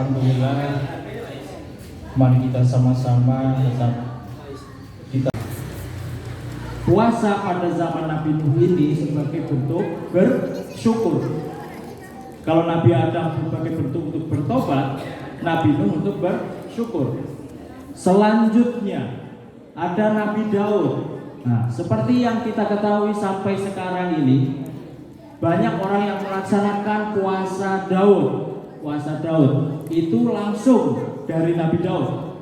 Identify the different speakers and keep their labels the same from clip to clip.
Speaker 1: Alhamdulillah, mari kita sama-sama tetap kita puasa pada zaman Nabi Nuh ini sebagai bentuk bersyukur. Kalau Nabi Adam sebagai bentuk untuk bertobat, Nabi Nuh untuk bersyukur. Selanjutnya ada Nabi Daud. Nah, seperti yang kita ketahui sampai sekarang ini, banyak orang yang melaksanakan puasa Daud. Puasa Daud itu langsung dari Nabi Daud.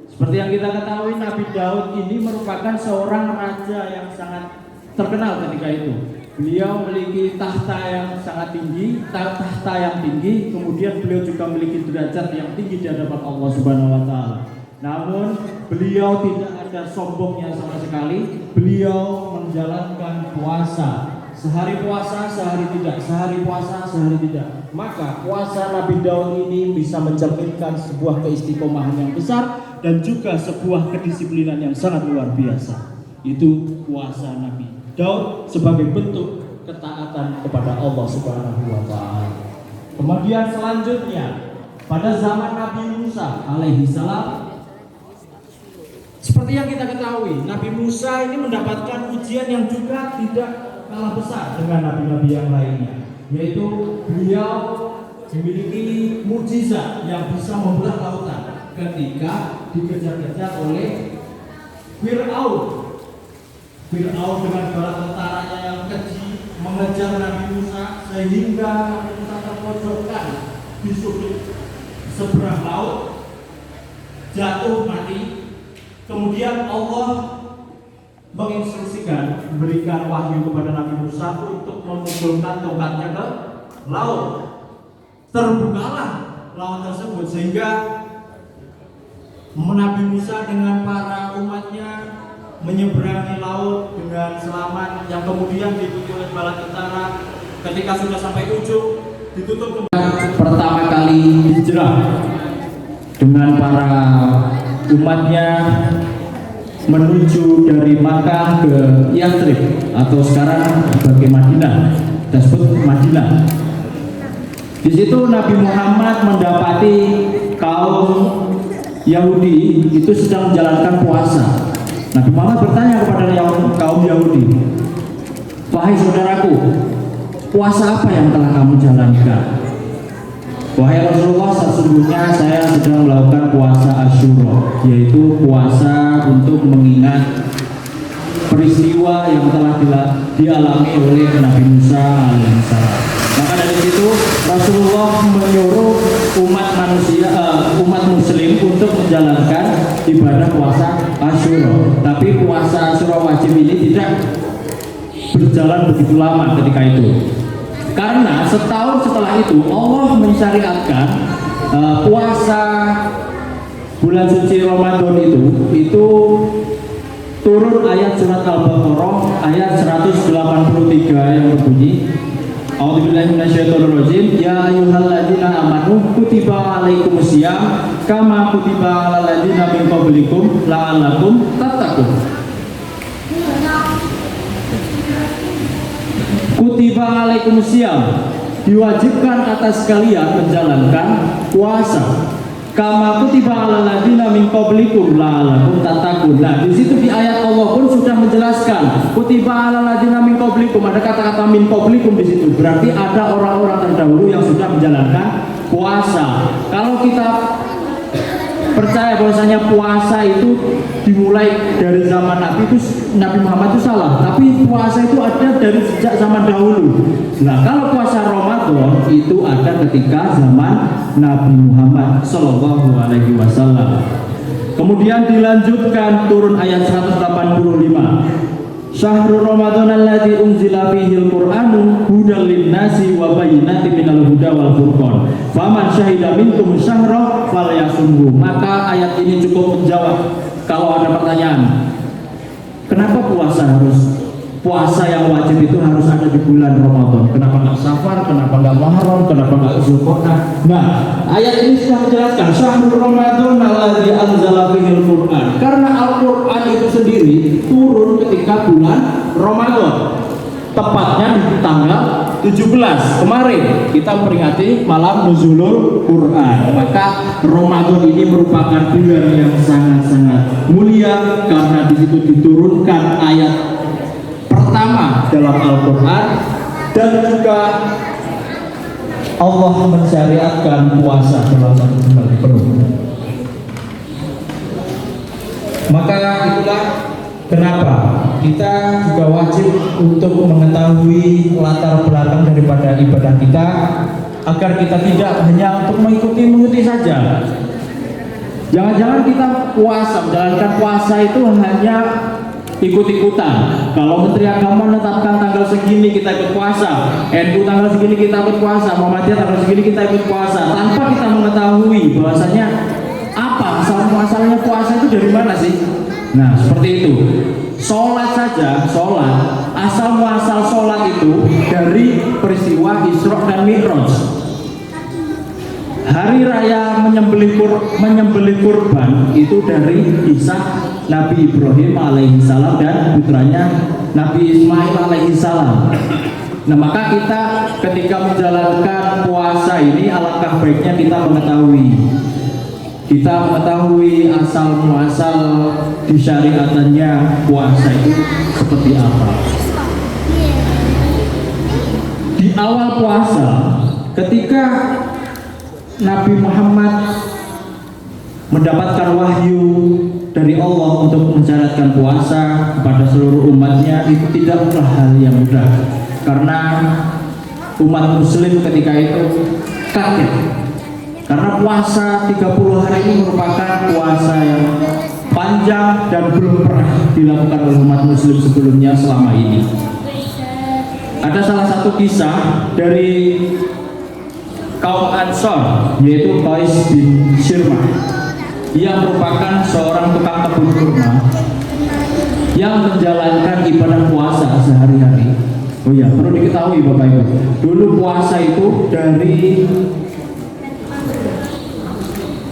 Speaker 1: Seperti yang kita ketahui, Nabi Daud ini merupakan seorang raja yang sangat terkenal ketika itu. Beliau memiliki tahta yang sangat tinggi, tahta yang tinggi, kemudian beliau juga memiliki derajat yang tinggi di hadapan Allah Subhanahu wa taala. Namun beliau tidak ada sombongnya sama sekali. Beliau menjalankan puasa. Sehari puasa, sehari tidak. Sehari puasa, sehari tidak. Maka puasa Nabi Daud ini bisa mencerminkan sebuah keistiqomahan yang besar dan juga sebuah kedisiplinan yang sangat luar biasa. Itu puasa Nabi Daud sebagai bentuk ketaatan kepada Allah Subhanahu wa taala. Kemudian selanjutnya pada zaman Nabi Musa alaihi salam, seperti yang kita ketahui, Nabi Musa ini mendapatkan ujian yang juga tidak kalah besar dengan nabi-nabi yang lainnya, yaitu beliau memiliki mukjizat yang bisa membelah lautan ketika dikejar-kejar oleh Fir'aun. Fir'aun dengan bala tentaranya yang keji mengejar Nabi Musa sehingga Nabi Musa terpojokkan di sudut seberang laut, jatuh mati. Kemudian Allah menginstruksikan, memberikan wahyu kepada Nabi Musa untuk memunculkan tongkatnya ke laut. Terbukalah laut tersebut sehingga Nabi Musa dengan para umatnya menyeberangi laut dengan selamat, yang kemudian diikuti oleh bala tentara. Ketika sudah sampai ujung, ditutup pertama kali hijrah dengan para umatnya menuju dari Makkah ke Yathrib atau sekarang sebagai Madinah, disebut Madinah. Di situ Nabi Muhammad mendapati kaum Yahudi itu sedang menjalankan puasa. Nabi Muhammad bertanya kepada kaum Yahudi, "Wahai saudaraku, puasa apa yang telah kamu jalankan?" "Wahai Rasulullah, sesungguhnya saya sedang melakukan puasa Asyura, yaitu puasa untuk mengingat peristiwa yang telah dialami oleh Nabi Musa alaihissalam." Maka dari situ Rasulullah menyuruh umat Muslim untuk menjalankan ibadah puasa Asyura. Tapi puasa Asyura wajib ini tidak berjalan begitu lama ketika itu. Karena setahun setelah itu Allah mensyariatkan puasa bulan suci Ramadan itu turun ayat surat Al-Baqarah ayat 183 yang berbunyi, A'udzubillahi minasyaitonirrajim, ya ayyuhalladzina amanu kutiba alaikumusiyam kama kutiba alal ladzina min qablikum la'allakum tattaqun. Kutiba alaikumusiyam, diwajibkan atas kalian menjalankan puasa. Kama kutiba alal ladzina min qablikum la'allakum tattaqun. Nah, di situ di ayat Allah pun sudah menjelaskan kutiba alal ladzina min qablikum, ada kata-kata min qablikum di situ. Berarti ada orang-orang terdahulu yang sudah menjalankan puasa. Kalau kita percaya bahwasanya puasa itu dimulai dari zaman Nabi Muhammad itu salah, tapi puasa itu ada dari sejak zaman dahulu. Nah, kalau puasa Ramadan itu ada ketika zaman Nabi Muhammad Shallallahu Alaihi Wasallam. Kemudian dilanjutkan turun ayat 185. Syahrul Ramadan alladzi unzila fihil Qur'anu hudal linnasi wa bayyinatin minal huda wal furqan. Faman syahida minkum syahra falyasumhu. Maka ayat ini cukup menjawab kalau ada pertanyaan. Kenapa puasa yang wajib itu harus ada di bulan Ramadan? Kenapa nggak Safar? Kenapa nggak Muharram? Kenapa nggak Zulqa'dah? Nah, ayat ini sudah menjelaskan Syahrul Ramadan alladzi anzala fihil Qur'an. Karena Al-Qur'an itu sendiri turun ketika bulan Ramadan, tepatnya di tanggal 17 kemarin kita memperingati malam nuzulul Quran. Maka Ramadan ini merupakan bulan yang sangat-sangat mulia karena di situ diturunkan ayat pertama dalam Al-Quran, dan juga Allah mensyariatkan puasa dalam satu bulan penuh. Maka itulah kenapa kita juga wajib untuk mengetahui latar belakang daripada ibadah kita, agar kita tidak hanya untuk mengikuti saja. Jangan-jangan kita puasa, menjalankan puasa itu hanya ikut-ikutan. Kalau Menteri Agama menetapkan tanggal segini kita ikut puasa, NU tanggal segini kita ikut puasa, Muhammadiyah tanggal segini kita ikut puasa, tanpa kita mengetahui bahwasanya apa asal-muasalnya puasa itu dari mana sih. Nah, seperti itu. Sholat saja, sholat, asal muasal sholat itu dari peristiwa Isra dan Mi'raj. Hari raya menyembelih kurban itu dari kisah Nabi Ibrahim alaihissalam dan putranya Nabi Ismail alaihissalam. Nah, maka kita ketika menjalankan puasa ini alangkah baiknya kita mengetahui asal muasal disyariatannya puasa itu seperti apa. Di awal puasa, ketika Nabi Muhammad mendapatkan wahyu dari Allah untuk mensyariatkan puasa kepada seluruh umatnya, itu tidaklah hal yang mudah, karena umat muslim ketika itu kaget. Karena puasa 30 hari ini merupakan puasa yang panjang dan belum pernah dilakukan oleh umat muslim sebelumnya selama ini. Ada salah satu kisah dari kaum Ansor, yaitu Qais bin Shirmah, yang merupakan seorang tukang kebun kurma yang menjalankan ibadah puasa sehari-hari. Oh iya, perlu diketahui Bapak Ibu, dulu puasa itu dari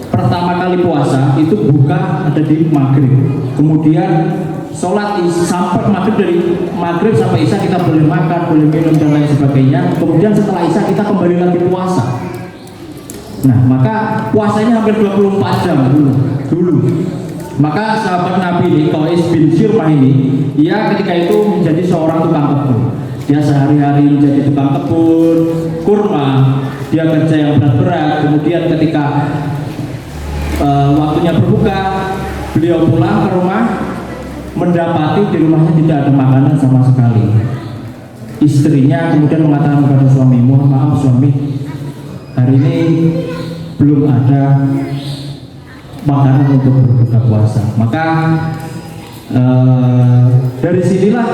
Speaker 1: pertama kali puasa itu buka ada di maghrib, kemudian sholat sampai maghrib, dari maghrib sampai isya kita boleh makan, boleh minum dan lain sebagainya. Kemudian setelah isya kita kembali lagi puasa. Nah, maka puasanya hampir 24 jam dulu. Maka sahabat Nabi ini, Qais bin Shirmah ini, dia ketika itu menjadi seorang tukang kebun. Dia sehari-hari menjadi tukang kebun kurma, dia kerja yang berat-berat. Kemudian ketika waktunya berbuka, beliau pulang ke rumah, mendapati di rumahnya tidak ada makanan sama sekali. Istrinya kemudian mengatakan kepada suami, mohon maaf suami, hari ini belum ada makanan untuk berbuka puasa. Maka dari sinilah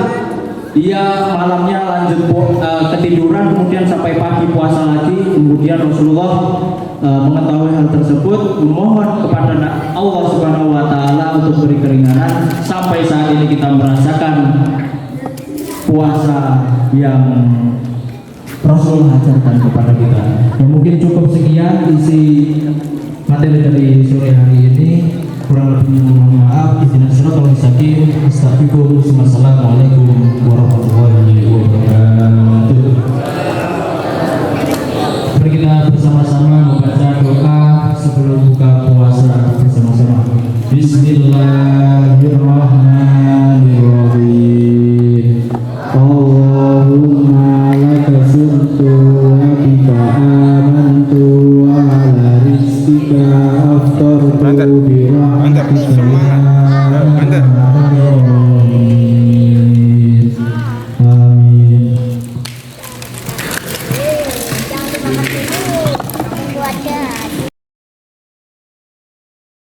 Speaker 1: ia malamnya lanjut ketiduran, kemudian sampai pagi puasa lagi. Kemudian Rasulullah mengetahui hal tersebut, memohon kepada Allah Subhanahu wa taala untuk beri keringanan. Sampai saat ini kita merasakan puasa yang Rasul ajarkan kepada kita. Ya, mungkin cukup sekian isi materi dari sore hari ini. Kurang lebih mohon maaf. Assalamualaikum warahmatullahi wabarakatuh.